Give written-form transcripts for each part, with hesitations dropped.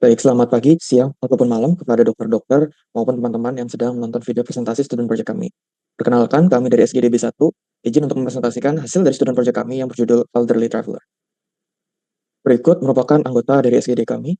Baik, selamat pagi, siang, ataupun malam kepada dokter-dokter maupun teman-teman yang sedang menonton video presentasi student project kami. Perkenalkan, kami dari SGDB 1, izin untuk mempresentasikan hasil dari student project kami yang berjudul Elderly Traveler. Berikut merupakan anggota dari SGD kami.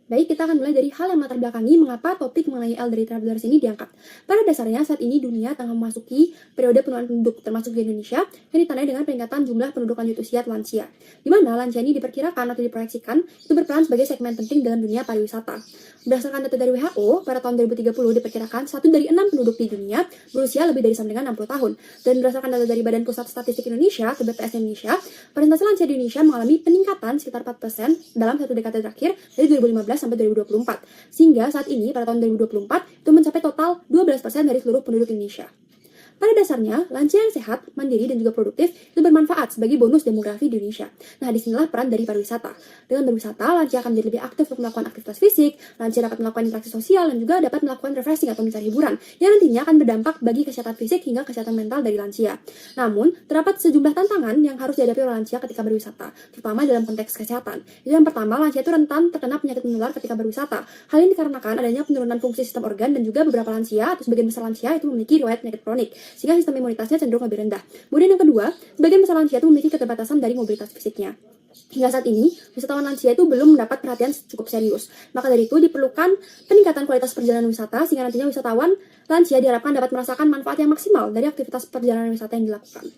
Baik, kita akan mulai dari hal yang melatar belakangi mengapa topik mengenai elderly travelers ini diangkat. Pada dasarnya, saat ini dunia tengah memasuki periode penurunan penduduk, termasuk di Indonesia, yang ditandai dengan peningkatan jumlah penduduk lanjut usia atau lansia, di mana lansia ini diperkirakan atau diproyeksikan itu berperan sebagai segmen penting dalam dunia pariwisata. Berdasarkan data dari WHO, pada tahun 2030 diperkirakan 1 dari 6 penduduk di dunia berusia lebih dari sama dengan 60 tahun. Dan berdasarkan data dari Badan Pusat Statistik Indonesia atau BPS Indonesia, persentase lansia di Indonesia mengalami peningkatan sekitar 4% dalam satu dekade terakhir dari 2015 sampai 2024. Sehingga saat ini pada tahun 2024 itu mencapai total 12% dari seluruh penduduk Indonesia. Pada dasarnya, lansia yang sehat, mandiri, dan juga produktif itu bermanfaat sebagai bonus demografi di Indonesia. Nah, disinilah peran dari pariwisata. Dengan berwisata, lansia akan menjadi lebih aktif untuk melakukan aktivitas fisik, lansia dapat melakukan interaksi sosial, dan juga dapat melakukan refreshing atau mencari hiburan, yang nantinya akan berdampak bagi kesehatan fisik hingga kesehatan mental dari lansia. Namun, terdapat sejumlah tantangan yang harus dihadapi oleh lansia ketika berwisata, terutama dalam konteks kesehatan. Jadi yang pertama, lansia itu rentan terkena penyakit menular ketika berwisata. Hal ini dikarenakan adanya penurunan fungsi sistem organ dan juga beberapa lansia atau sebagian besar lansia itu memiliki riwayat penyakit kronik, sehingga sistem imunitasnya cenderung lebih rendah. Kemudian yang kedua, sebagian besar lansia itu memiliki keterbatasan dari mobilitas fisiknya. Hingga saat ini, wisatawan lansia itu belum mendapat perhatian cukup serius. Maka dari itu diperlukan peningkatan kualitas perjalanan wisata sehingga nantinya wisatawan lansia diharapkan dapat merasakan manfaat yang maksimal dari aktivitas perjalanan wisata yang dilakukan.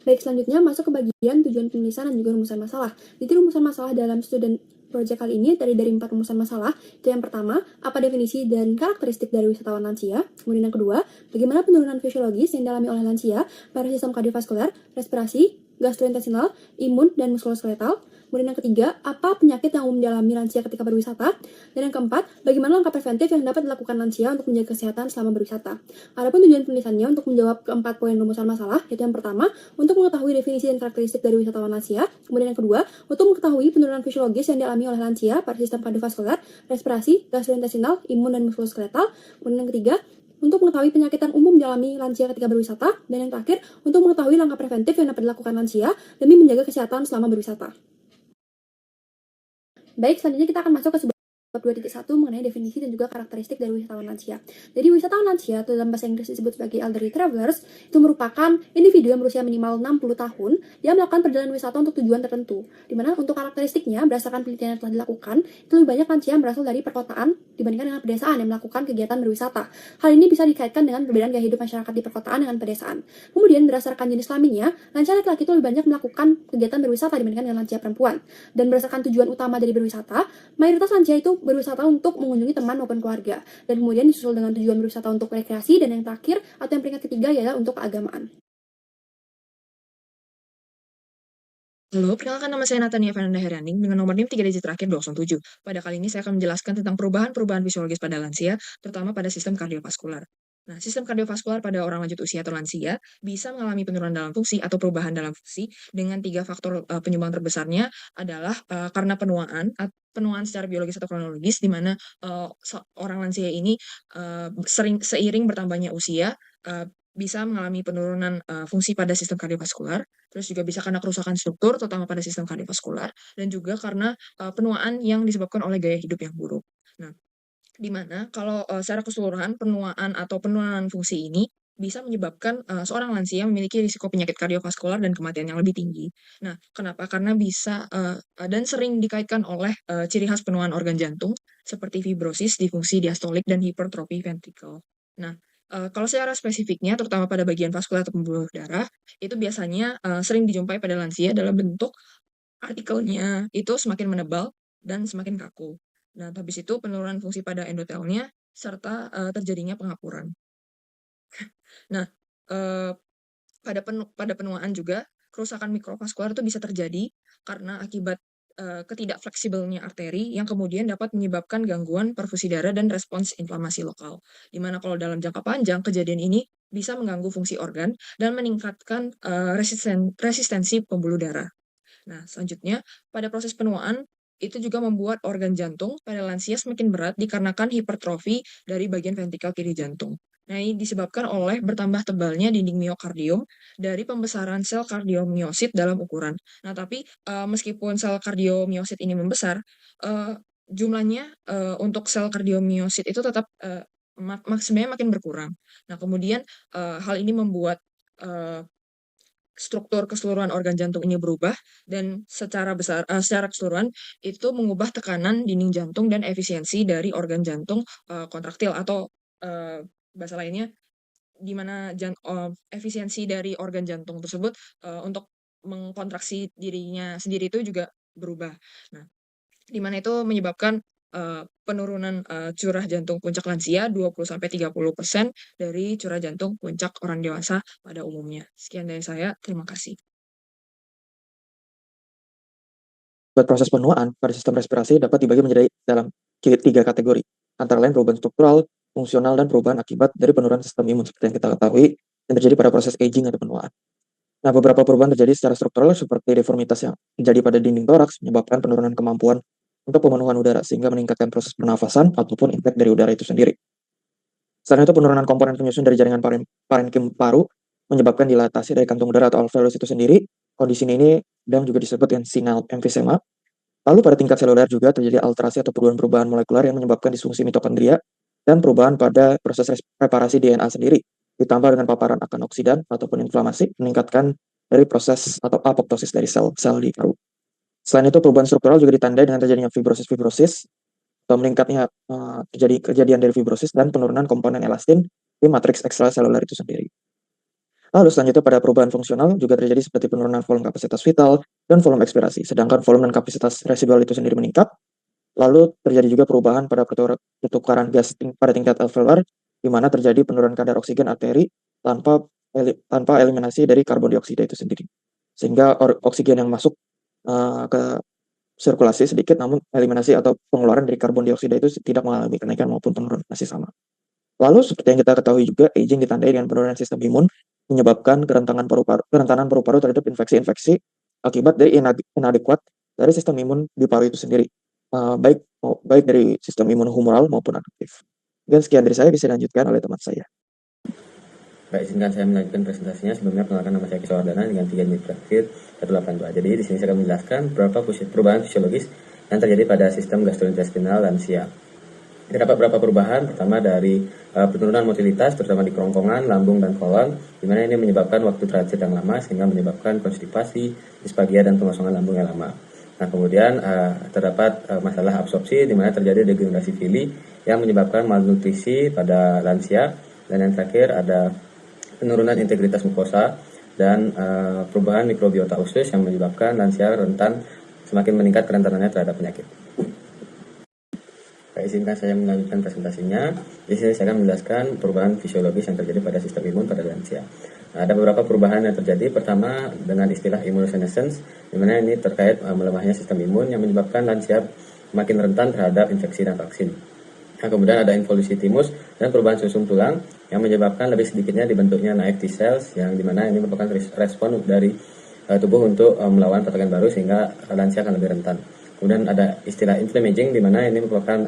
Baik, selanjutnya masuk ke bagian tujuan penulisan dan juga rumusan masalah. Jadi rumusan masalah dalam student project kali ini terdiri dari 4 rumusan masalah. Itu yang pertama, apa definisi dan karakteristik dari wisatawan lansia. Kemudian yang kedua, bagaimana penurunan fisiologis yang dialami oleh lansia pada sistem kardiovaskular, respirasi, gastrointestinal, imun, dan muskuloskeletal. Kemudian yang ketiga, apa penyakit yang umum dialami lansia ketika berwisata. Dan yang keempat, bagaimana langkah preventif yang dapat dilakukan lansia untuk menjaga kesehatan selama berwisata. Adapun tujuan penulisannya untuk menjawab keempat poin rumusan masalah, yaitu yang pertama, untuk mengetahui definisi dan karakteristik dari wisatawan lansia. Kemudian yang kedua, untuk mengetahui penurunan fisiologis yang dialami oleh lansia pada sistem kardiovaskular, respirasi, gastrointestinal, imun, dan muskuloskeletal. Kemudian yang ketiga, untuk mengetahui penyakit yang umum dialami lansia ketika berwisata. Dan yang terakhir, untuk mengetahui langkah preventif yang dapat dilakukan lansia demi menjaga kesehatan selama berwisata. Baik, selanjutnya kita akan masuk ke sebuah bab 2.1 mengenai definisi dan juga karakteristik dari wisatawan lansia. Jadi wisatawan lansia atau dalam bahasa Inggris disebut sebagai elderly travelers itu merupakan individu yang berusia minimal 60 tahun yang melakukan perjalanan wisata untuk tujuan tertentu. Dimana untuk karakteristiknya berdasarkan penelitian yang telah dilakukan itu lebih banyak lansia yang berasal dari perkotaan dibandingkan dengan pedesaan yang melakukan kegiatan berwisata. Hal ini bisa dikaitkan dengan perbedaan gaya hidup masyarakat di perkotaan dengan pedesaan. Kemudian berdasarkan jenis kelaminnya, lansia laki-laki itu lebih banyak melakukan kegiatan berwisata dibandingkan dengan lansia perempuan. Dan berdasarkan tujuan utama dari berwisata, mayoritas lansia itu berwisata untuk mengunjungi teman maupun keluarga, dan kemudian disusul dengan tujuan berwisata untuk rekreasi, dan yang terakhir atau yang peringkat ketiga ialah untuk keagamaan. Halo, perkenalkan nama saya Natania Fernanda Heraning dengan nomor NIM 3 digit terakhir 207. Pada kali ini saya akan menjelaskan tentang perubahan-perubahan fisiologis pada lansia, terutama pada sistem kardiovaskular. Nah, sistem kardiovaskular pada orang lanjut usia atau lansia bisa mengalami penurunan dalam fungsi atau perubahan dalam fungsi dengan 3 faktor penyumbang terbesarnya adalah karena penuaan secara biologis atau kronologis, di mana orang lansia ini seiring bertambahnya usia bisa mengalami penurunan fungsi pada sistem kardiovaskular, terus juga bisa karena kerusakan struktur, terutama pada sistem kardiovaskular, dan juga karena penuaan yang disebabkan oleh gaya hidup yang buruk. Nah, di mana kalau secara keseluruhan penuaan atau penurunan fungsi ini bisa menyebabkan seorang lansia memiliki risiko penyakit kardiovaskular dan kematian yang lebih tinggi. Nah, kenapa? Karena bisa dan sering dikaitkan oleh ciri khas penuaan organ jantung seperti fibrosis, disfungsi diastolik, dan hipertrofi ventrikel. Nah, kalau secara spesifiknya, terutama pada bagian vaskular atau pembuluh darah, itu biasanya sering dijumpai pada lansia dalam bentuk artikelnya itu semakin menebal dan semakin kaku. Nah, habis itu penurunan fungsi pada endotelnya serta terjadinya pengapuran. Nah, eee, pada penuaan juga kerusakan mikrovaskular itu bisa terjadi karena akibat ketidakfleksibelnya arteri yang kemudian dapat menyebabkan gangguan perfusi darah dan respons inflamasi lokal. Di mana kalau dalam jangka panjang kejadian ini bisa mengganggu fungsi organ dan meningkatkan resistensi pembuluh darah. Nah, selanjutnya pada proses penuaan itu juga membuat organ jantung pada lansia semakin berat dikarenakan hipertrofi dari bagian ventrikel kiri jantung. Nah, ini disebabkan oleh bertambah tebalnya dinding miokardium dari pembesaran sel kardiomiosit dalam ukuran. Nah, tapi meskipun sel kardiomiosit ini membesar, jumlahnya untuk sel kardiomiosit itu tetap sebenarnya makin berkurang. Nah, kemudian hal ini membuat struktur keseluruhan organ jantung ini berubah dan secara keseluruhan itu mengubah tekanan dinding jantung dan efisiensi dari organ jantung kontraktil atau bahasa lainnya di mana efisiensi dari organ jantung tersebut untuk mengkontraksi dirinya sendiri itu juga berubah. Nah, di mana itu menyebabkan penurunan curah jantung puncak lansia 20-30% dari curah jantung puncak orang dewasa pada umumnya. Sekian dari saya, terima kasih. Buat proses penuaan pada sistem respirasi dapat dibagi menjadi dalam 3 kategori, antara lain perubahan struktural, fungsional, dan perubahan akibat dari penurunan sistem imun seperti yang kita ketahui yang terjadi pada proses aging atau penuaan. Nah, beberapa perubahan terjadi secara struktural seperti deformitas yang terjadi pada dinding toraks menyebabkan penurunan kemampuan untuk pemenuhan udara sehingga meningkatkan proses pernafasan ataupun impact dari udara itu sendiri. Selain itu, penurunan komponen penyusun dari jaringan parenkim paru menyebabkan dilatasi dari kantung udara atau alveolus itu sendiri. Kondisi ini dan juga disebut dengan senile emphysema. Lalu pada tingkat seluler juga terjadi alterasi atau perubahan-perubahan molekuler yang menyebabkan disfungsi mitokondria dan perubahan pada proses reparasi DNA sendiri, ditambah dengan paparan akan oksidan ataupun inflamasi, meningkatkan dari proses atau apoptosis dari sel-sel di paru. Selain itu, perubahan struktural juga ditandai dengan terjadinya fibrosis atau meningkatnya terjadi kejadian dari fibrosis dan penurunan komponen elastin di matriks ekstraseluler itu sendiri. Lalu selanjutnya pada perubahan fungsional juga terjadi seperti penurunan volume kapasitas vital dan volume ekspirasi, sedangkan volume dan kapasitas residual itu sendiri meningkat. Lalu terjadi juga perubahan pada pertukaran gas pada tingkat alveolar, di mana terjadi penurunan kadar oksigen arteri tanpa eliminasi dari karbon dioksida itu sendiri. Sehingga oksigen yang masuk ke sirkulasi sedikit, namun eliminasi atau pengeluaran dari karbon dioksida itu tidak mengalami kenaikan maupun penurunan masih sama. Lalu seperti yang kita ketahui juga, aging ditandai dengan penurunan sistem imun, menyebabkan kerentanan paru-paru terhadap infeksi-infeksi akibat dari inadekuat dari sistem imun di paru itu sendiri, baik dari sistem imun humoral maupun adaptif. Dan sekian dari saya, bisa dilanjutkan oleh teman saya. Baik, izinkan saya melanjutkan presentasinya. Sebelumnya perkenalkan, nama saya Kisah Wardana dengan 3 unit terakhir 182. Jadi di sini saya akan menjelaskan beberapa perubahan fisiologis yang terjadi pada sistem gastrointestinal lansia. Terdapat beberapa perubahan, pertama dari penurunan motilitas, terutama di kerongkongan, lambung, dan kolon, di mana ini menyebabkan waktu transit yang lama, sehingga menyebabkan konstipasi, disfagia, dan pengosongan lambung yang lama. Nah, kemudian terdapat masalah absorpsi, di mana terjadi degenerasi villi yang menyebabkan malnutrisi pada lansia, dan yang terakhir ada penurunan integritas mukosa dan perubahan mikrobiota usus yang menyebabkan lansia rentan semakin meningkat kerentanannya terhadap penyakit. Izinkan saya melanjutkan presentasinya. Di sini saya akan menjelaskan perubahan fisiologis yang terjadi pada sistem imun pada lansia. Nah, ada beberapa perubahan yang terjadi. Pertama dengan istilah immunosenescence, di mana ini terkait melemahnya sistem imun yang menyebabkan lansia makin rentan terhadap infeksi dan vaksin. Nah, kemudian ada involusi timus dan perubahan sumsum tulang yang menyebabkan lebih sedikitnya dibentuknya naive T cells, yang dimana ini merupakan respon dari tubuh untuk melawan patogen baru sehingga lansia akan lebih rentan. Kemudian ada istilah inflammaging, di mana ini merupakan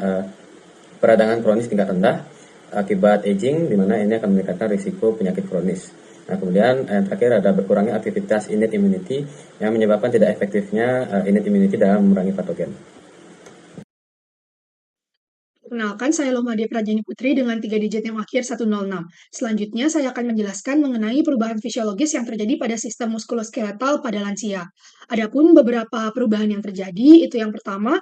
peradangan kronis tingkat rendah akibat aging, di mana ini akan meningkatkan risiko penyakit kronis. Nah, kemudian yang terakhir ada berkurangnya aktivitas innate immunity yang menyebabkan tidak efektifnya innate immunity dalam memerangi patogen. Perkenalkan, saya Lohmadia Prajani Putri dengan 3 digit yang akhir 106. Selanjutnya, saya akan menjelaskan mengenai perubahan fisiologis yang terjadi pada sistem muskuloskeletal pada lansia. Adapun beberapa perubahan yang terjadi, itu yang pertama,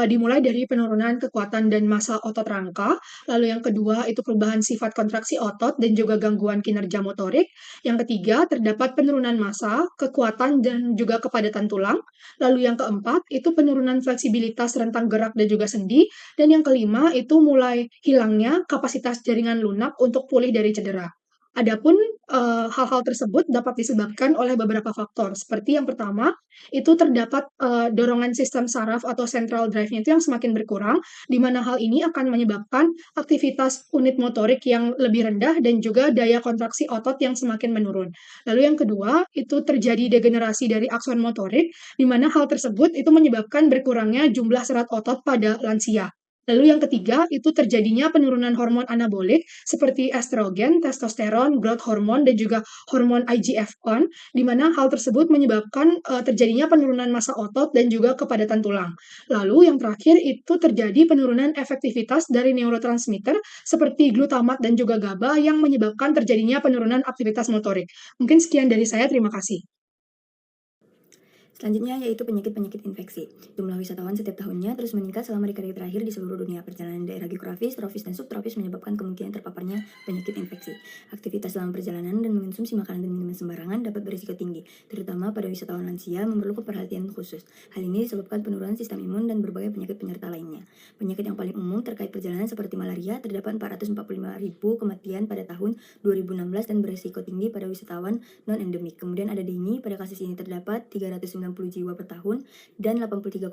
dimulai dari penurunan kekuatan dan massa otot rangka, lalu yang kedua, itu perubahan sifat kontraksi otot dan juga gangguan kinerja motorik, yang ketiga, terdapat penurunan massa, kekuatan, dan juga kepadatan tulang, lalu yang keempat, itu penurunan fleksibilitas rentang gerak dan juga sendi, dan yang kelima, itu mulai hilangnya kapasitas jaringan lunak untuk pulih dari cedera. Adapun hal-hal tersebut dapat disebabkan oleh beberapa faktor. Seperti yang pertama, itu terdapat dorongan sistem saraf atau central drive-nya itu yang semakin berkurang, di mana hal ini akan menyebabkan aktivitas unit motorik yang lebih rendah dan juga daya kontraksi otot yang semakin menurun. Lalu yang kedua, itu terjadi degenerasi dari akson motorik, di mana hal tersebut itu menyebabkan berkurangnya jumlah serat otot pada lansia. Lalu yang ketiga, itu terjadinya penurunan hormon anabolik seperti estrogen, testosteron, growth hormone, dan juga hormon IGF-1, di mana hal tersebut menyebabkan terjadinya penurunan massa otot dan juga kepadatan tulang. Lalu yang terakhir itu terjadi penurunan efektivitas dari neurotransmitter seperti glutamat dan juga GABA yang menyebabkan terjadinya penurunan aktivitas motorik. Mungkin sekian dari saya, terima kasih. Selanjutnya yaitu penyakit-penyakit infeksi. Jumlah wisatawan setiap tahunnya terus meningkat selama dekade terakhir di seluruh dunia. Perjalanan daerah geografis, tropis, dan subtropis menyebabkan kemungkinan terpaparnya penyakit infeksi. Aktivitas dalam perjalanan dan mengonsumsi makanan dan minuman sembarangan dapat berisiko tinggi, terutama pada wisatawan lansia memerlukan perhatian khusus. Hal ini disebabkan penurunan sistem imun dan berbagai penyakit penyerta lainnya. Penyakit yang paling umum terkait perjalanan seperti malaria, terdapat 445.000 kematian pada tahun 2016 dan berisiko tinggi pada wisatawan non-endemik. Kemudian ada dengue, pada kasus ini terdapat 390 jiwa per tahun dan 83,5%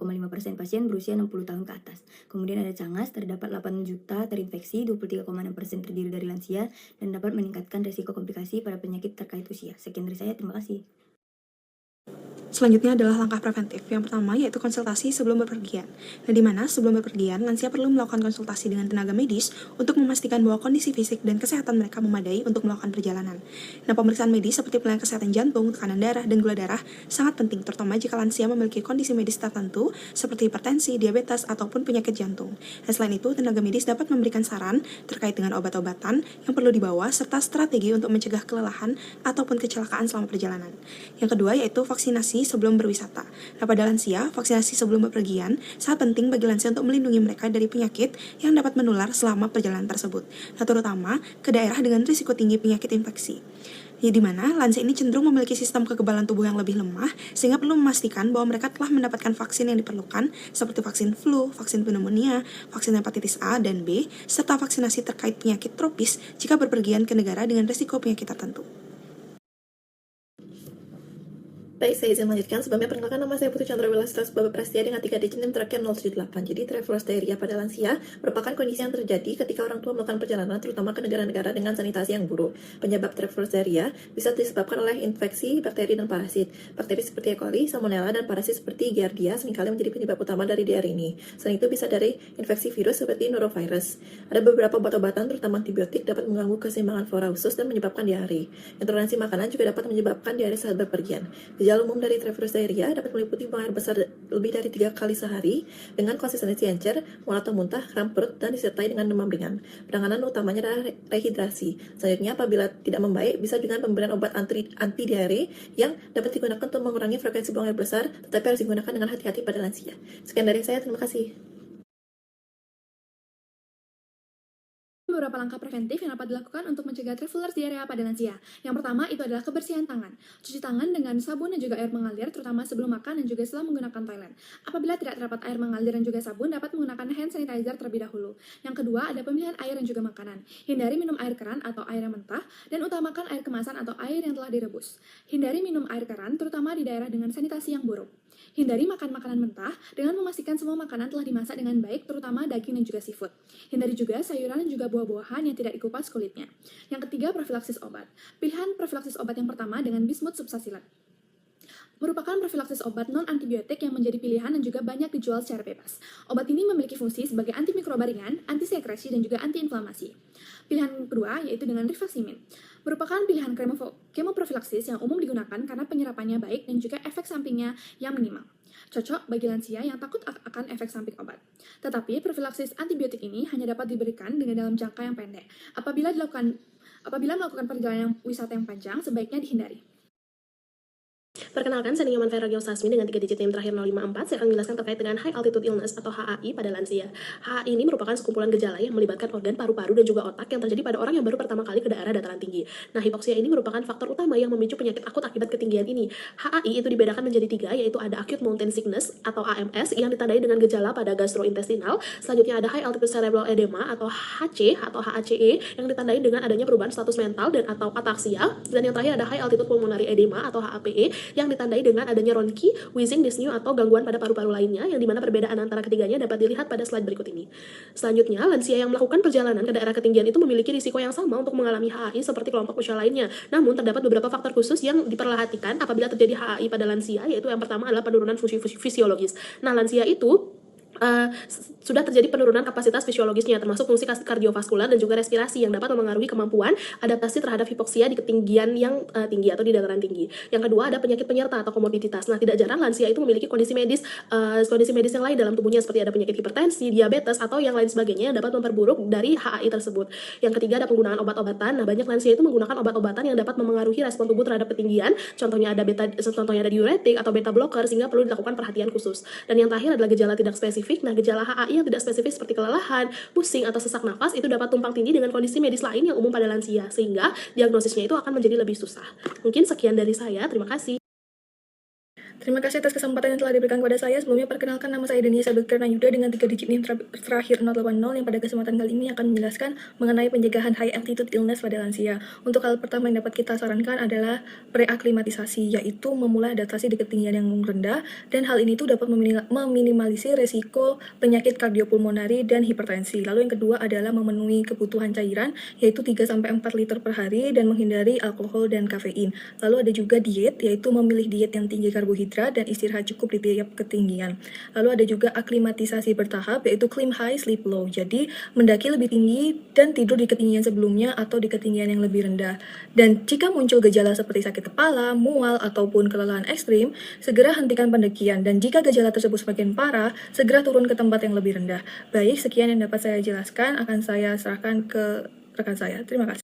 pasien berusia 60 tahun ke atas. Kemudian ada cangas, terdapat 8 juta terinfeksi, 23,6% terdiri dari lansia dan dapat meningkatkan risiko komplikasi pada penyakit terkait usia. Sekian dari saya, terima kasih. Selanjutnya adalah langkah preventif. Yang pertama yaitu konsultasi sebelum bepergian. Nah, di mana sebelum bepergian, lansia perlu melakukan konsultasi dengan tenaga medis untuk memastikan bahwa kondisi fisik dan kesehatan mereka memadai untuk melakukan perjalanan. Nah, pemeriksaan medis seperti pelayanan kesehatan jantung, tekanan darah, dan gula darah sangat penting, terutama jika lansia memiliki kondisi medis tertentu seperti hipertensi, diabetes, ataupun penyakit jantung. Nah, selain itu, tenaga medis dapat memberikan saran terkait dengan obat-obatan yang perlu dibawa serta strategi untuk mencegah kelelahan ataupun kecelakaan selama perjalanan. Yang kedua yaitu vaksinasi sebelum berwisata. Nah, pada lansia, vaksinasi sebelum bepergian sangat penting bagi lansia untuk melindungi mereka dari penyakit yang dapat menular selama perjalanan tersebut. Nah, terutama ke daerah dengan risiko tinggi penyakit infeksi. Ya, di mana lansia ini cenderung memiliki sistem kekebalan tubuh yang lebih lemah, sehingga perlu memastikan bahwa mereka telah mendapatkan vaksin yang diperlukan, seperti vaksin flu, vaksin pneumonia, vaksin hepatitis A dan B, serta vaksinasi terkait penyakit tropis jika berpergian ke negara dengan risiko penyakit tertentu. Baik, saya izin melanjutkan. Sebelumnya perkenalkan, nama saya Putri Chandrawila Baba Prastia dengan 3 digit NIM terakhir 078. Jadi traveler's diarrhea pada lansia merupakan kondisi yang terjadi ketika orang tua melakukan perjalanan terutama ke negara-negara dengan sanitasi yang buruk. Penyebab traveler's diarrhea bisa disebabkan oleh infeksi bakteri dan parasit. Bakteri seperti E. coli, Salmonella, dan parasit seperti Giardia seringkali menjadi penyebab utama dari diare ini. Selain itu bisa dari infeksi virus seperti norovirus. Ada beberapa obat-obatan terutama antibiotik dapat mengganggu keseimbangan flora usus dan menyebabkan diare. Intoleransi makanan juga dapat menyebabkan diare saat bepergian. Gejala umum dari traveler's diarrhea dapat meliputi buang air besar lebih dari 3 kali sehari dengan konsistensi encer, mual atau muntah, kram perut, dan disertai dengan demam ringan. Penanganan utamanya adalah rehidrasi. Selanjutnya, apabila tidak membaik, bisa dengan pemberian obat anti diare yang dapat digunakan untuk mengurangi frekuensi buang air besar, tetapi harus digunakan dengan hati-hati pada lansia. Sekian dari saya, terima kasih. Beberapa langkah preventif yang dapat dilakukan untuk mencegah traveler's diarrhea pada lansia. Yang pertama itu adalah kebersihan tangan. Cuci tangan dengan sabun dan juga air mengalir, terutama sebelum makan dan juga setelah menggunakan toilet. Apabila tidak terdapat air mengalir dan juga sabun, dapat menggunakan hand sanitizer terlebih dahulu. Yang kedua, ada pemilihan air dan juga makanan. Hindari minum air keran atau air yang mentah, dan utamakan air kemasan atau air yang telah direbus. Hindari minum air keran, terutama di daerah dengan sanitasi yang buruk. Hindari makan makanan mentah dengan memastikan semua makanan telah dimasak dengan baik, terutama daging dan juga seafood. Hindari juga sayuran dan juga buah-buahan yang tidak dikupas kulitnya. Yang ketiga, profilaksis obat. Pilihan profilaksis obat yang pertama dengan bismut subsacilat merupakan profilaksis obat non-antibiotik yang menjadi pilihan dan juga banyak dijual secara bebas. Obat ini memiliki fungsi sebagai antimikroba ringan, antisekresi, dan juga antiinflamasi. Pilihan kedua yaitu dengan rifaximin. Merupakan pilihan kemoprofilaksis yang umum digunakan karena penyerapannya baik dan juga efek sampingnya yang minimal. Cocok bagi lansia yang takut akan efek samping obat. Tetapi profilaksis antibiotik ini hanya dapat diberikan dengan dalam jangka yang pendek. Apabila melakukan perjalanan wisata yang panjang, sebaiknya dihindari. Perkenalkan, saya Nyoman Vera Geosasmi dengan 3 digit NIM terakhir 054. Saya akan menjelaskan terkait dengan High Altitude Illness atau HAI pada lansia. HAI ini merupakan sekumpulan gejala yang melibatkan organ paru-paru dan juga otak yang terjadi pada orang yang baru pertama kali ke daerah dataran tinggi. Nah, hipoksia ini merupakan faktor utama yang memicu penyakit akut akibat ketinggian ini. HAI itu dibedakan menjadi 3, yaitu ada Acute Mountain Sickness atau AMS yang ditandai dengan gejala pada gastrointestinal. Selanjutnya ada High Altitude Cerebral Edema atau HC atau HACE yang ditandai dengan adanya perubahan status mental dan atau ataksia. Dan yang terakhir ada High Altitude Pulmonary Edema atau HAPE yang ditandai dengan adanya ronki, wheezing, dyspnea atau gangguan pada paru-paru lainnya, yang dimana perbedaan antara ketiganya dapat dilihat pada slide berikut ini. Selanjutnya, lansia yang melakukan perjalanan ke daerah ketinggian itu memiliki risiko yang sama untuk mengalami HAI seperti kelompok usia lainnya. Namun, terdapat beberapa faktor khusus yang diperhatikan apabila terjadi HAI pada lansia, yaitu yang pertama adalah penurunan fungsi fisiologis. Nah, lansia itu sudah terjadi penurunan kapasitas fisiologisnya, termasuk fungsi kardiovaskular dan juga respirasi yang dapat memengaruhi kemampuan adaptasi terhadap hipoksia di ketinggian yang tinggi atau di dataran tinggi. Yang kedua, ada penyakit penyerta atau komorbiditas. Nah, tidak jarang lansia itu memiliki kondisi medis yang lain dalam tubuhnya, seperti ada penyakit hipertensi, diabetes, atau yang lain sebagainya yang dapat memperburuk dari HAI tersebut. Yang ketiga, ada penggunaan obat-obatan. Nah, banyak lansia itu menggunakan obat-obatan yang dapat memengaruhi respon tubuh terhadap ketinggian. Contohnya ada diuretik atau beta blocker, sehingga perlu dilakukan perhatian khusus. Dan yang terakhir adalah gejala tidak spesifik. Nah, gejala HAI yang tidak spesifik seperti kelelahan, pusing, atau sesak nafas itu dapat tumpang tindih dengan kondisi medis lain yang umum pada lansia, sehingga diagnosisnya itu akan menjadi lebih susah. Mungkin sekian dari saya, terima kasih. Terima kasih atas kesempatan yang telah diberikan kepada saya. Sebelumnya perkenalkan, nama saya Denia Sabekirna Yuda dengan 3 digit NIM terakhir 080 yang pada kesempatan kali ini akan menjelaskan mengenai pencegahan high altitude illness pada lansia. Untuk hal pertama yang dapat kita sarankan adalah preaklimatisasi, yaitu memulai adaptasi di ketinggian yang rendah, dan hal ini tuh dapat meminimalisir resiko penyakit kardiopulmonari dan hipertensi. Lalu yang kedua adalah memenuhi kebutuhan cairan, yaitu 3-4 liter per hari dan menghindari alkohol dan kafein. Lalu ada juga diet, yaitu memilih diet yang tinggi karbohidrat dan istirahat cukup di tiap ketinggian. Lalu ada juga aklimatisasi bertahap, yaitu climb high, sleep low. Jadi mendaki lebih tinggi dan tidur di ketinggian sebelumnya atau di ketinggian yang lebih rendah. Dan jika muncul gejala seperti sakit kepala, mual, ataupun kelelahan ekstrim, segera hentikan pendakian. Dan jika gejala tersebut semakin parah, segera turun ke tempat yang lebih rendah. Baik, sekian yang dapat saya jelaskan, akan saya serahkan ke rekan saya. Terima kasih.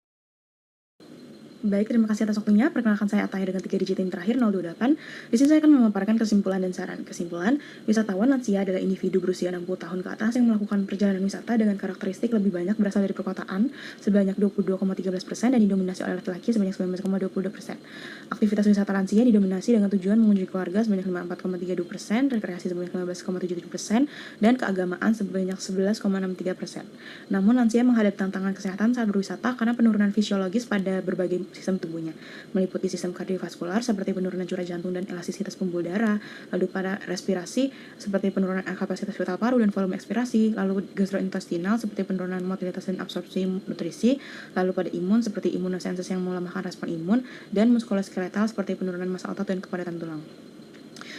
Baik, terima kasih atas waktunya. Perkenalkan, saya Ataya dengan 3 digit NIM terakhir 028. Di sini saya akan memaparkan kesimpulan dan saran. Kesimpulan, wisatawan lansia adalah individu berusia 60 tahun ke atas yang melakukan perjalanan wisata dengan karakteristik lebih banyak berasal dari perkotaan sebanyak 22,13% dan didominasi oleh laki-laki sebanyak 19,22%. Aktivitas wisata lansia didominasi dengan tujuan mengunjungi keluarga sebanyak 54,32%, rekreasi sebanyak 15,77%, dan keagamaan sebanyak 11,63%. Namun lansia menghadapi tantangan kesehatan saat berwisata karena penurunan fisiologis pada berbagai sistem tubuhnya, meliputi sistem kardiovaskular seperti penurunan curah jantung dan elastisitas pembuluh darah, lalu pada respirasi seperti penurunan kapasitas vital paru dan volume ekspirasi, lalu gastrointestinal seperti penurunan motilitas dan absorpsi nutrisi, lalu pada imun seperti imunosensus yang melemahkan respon imun, dan muskuloskeletal seperti penurunan massa otot dan kepadatan tulang.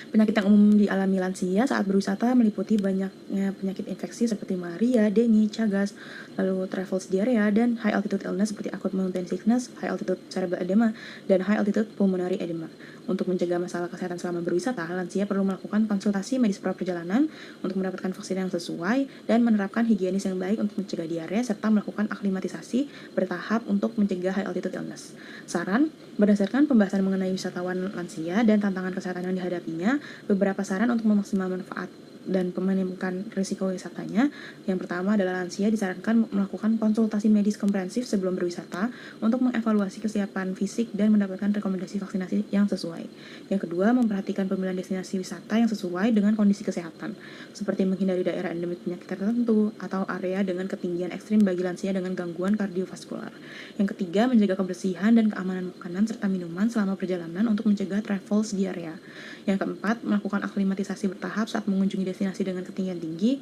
Penyakit yang umum dialami lansia saat berwisata meliputi banyaknya penyakit infeksi seperti malaria, dengue, cagas, lalu Travel's diarrhea, dan high altitude illness seperti acute mountain sickness, high altitude cerebral edema, dan high altitude pulmonary edema. Untuk mencegah masalah kesehatan selama berwisata, lansia perlu melakukan konsultasi medis pra-perjalanan untuk mendapatkan vaksin yang sesuai dan menerapkan higienis yang baik untuk mencegah diare serta melakukan aklimatisasi bertahap untuk mencegah high altitude illness. Saran, berdasarkan pembahasan mengenai wisatawan lansia dan tantangan kesehatan yang dihadapinya, beberapa saran untuk memaksimalkan manfaat dan meminimkan risiko wisatanya. Yang pertama adalah lansia disarankan melakukan konsultasi medis komprehensif sebelum berwisata untuk mengevaluasi kesiapan fisik dan mendapatkan rekomendasi vaksinasi yang sesuai. Yang kedua, memperhatikan pemilihan destinasi wisata yang sesuai dengan kondisi kesehatan, seperti menghindari daerah endemik penyakit tertentu atau area dengan ketinggian ekstrim bagi lansia dengan gangguan kardiovaskular. Yang ketiga, menjaga kebersihan dan keamanan makanan serta minuman selama perjalanan untuk mencegah Travel's diarrhea. Yang keempat, melakukan aklimatisasi bertahap saat mengunjungi destinasi dengan ketinggian tinggi.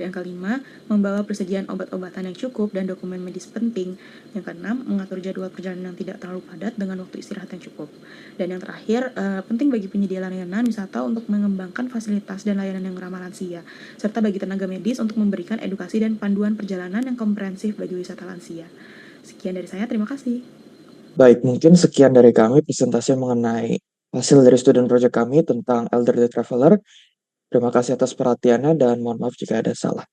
Yang kelima, membawa persediaan obat-obatan yang cukup dan dokumen medis penting. Yang keenam, mengatur jadwal perjalanan yang tidak terlalu padat dengan waktu istirahat yang cukup. Dan yang terakhir, penting bagi penyedia layanan wisata untuk mengembangkan fasilitas dan layanan yang ramah lansia, serta bagi tenaga medis untuk memberikan edukasi dan panduan perjalanan yang komprehensif bagi wisata lansia. Sekian dari saya, terima kasih. Baik, mungkin sekian dari kami presentasi mengenai hasil dari student project kami tentang elderly traveler. Terima kasih atas perhatiannya dan mohon maaf jika ada salah.